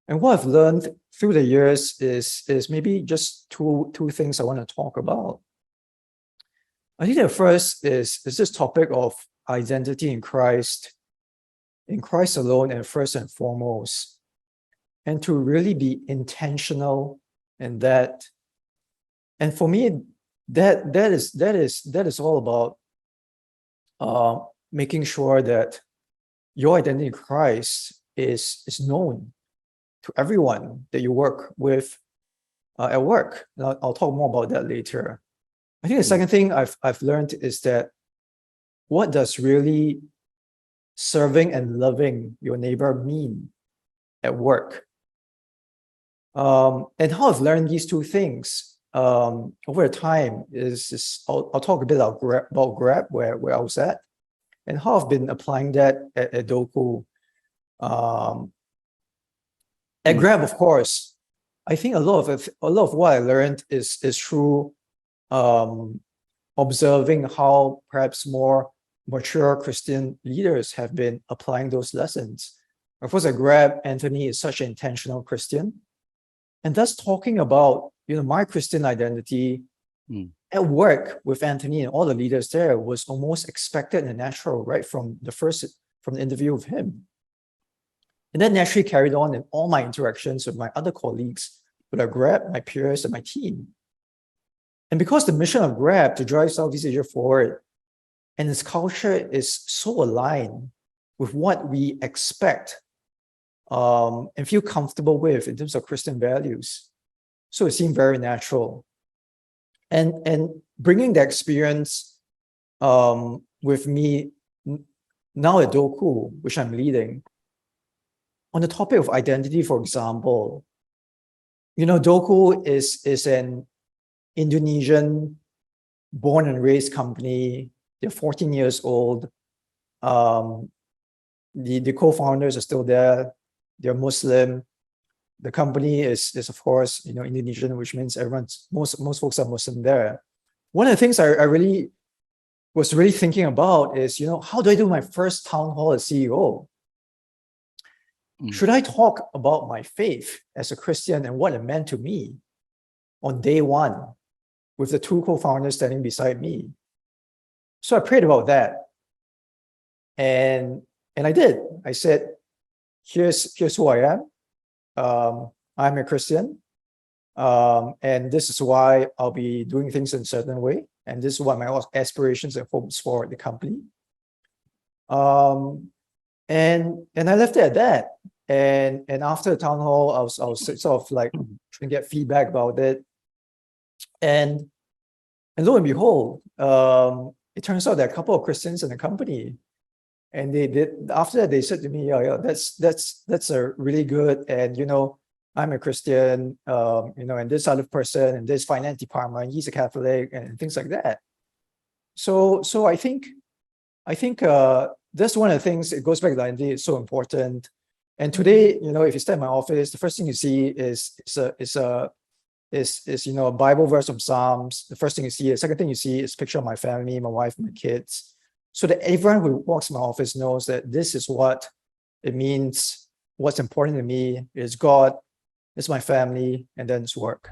And what I've learned through the years is maybe just two things I want to talk about. I think the first is this topic of identity in Christ alone, and first and foremost, and to really be intentional in that. And for me, that is all about making sure that your identity in Christ is known to everyone that you work with at work. And I'll talk more about that later. I think the second thing I've learned is that what does really serving and loving your neighbor mean at work? And how I've learned these two things over time is I'll talk a bit about Grab, where I was at, and how I've been applying that at DOKU. At Grab, of course, I think a lot of what I learned is through observing how perhaps more mature Christian leaders have been applying those lessons. Of course, at Grab, Anthony is such an intentional Christian, and thus talking about my Christian identity at work with Anthony and all the leaders there was almost expected and natural right from the interview with him. And that naturally carried on in all my interactions with my other colleagues, with our Grab, my peers, and my team. And because the mission of Grab to drive Southeast Asia forward and its culture is so aligned with what we expect and feel comfortable with in terms of Christian values, so it seemed very natural. And bringing the experience with me now at DOKU, which I'm leading, on the topic of identity, for example, DOKU is an Indonesian born and raised company. They're 14 years old. The co-founders are still there. They're Muslim. The company is of course, Indonesian, which means most folks are Muslim there. One of the things I really was thinking about is, how do I do my first town hall as CEO? Should I talk about my faith as a Christian and what it meant to me on day one with the two co-founders standing beside me? So I prayed about that. And I did. I said, here's who I am. I'm a Christian. And this is why I'll be doing things in a certain way. And this is what my aspirations and hopes for the company. And I left it at that. And after the town hall, I was sort of like trying to get feedback about it. And lo and behold, it turns out there are a couple of Christians in the company. And after that, they said to me, yeah, that's a really good. And, I'm a Christian, and this other person in this finance department, he's a Catholic, and things like that. So I think that's one of the things. It goes back to identity. It's so if you stay in my office, the first thing you see is a Bible verse from Psalms. The first thing you see, the second thing you see is a picture of my family, my wife, my kids, so that everyone who walks in my office knows that this is what it means. What's important to me is God, it's my family, and then it's work.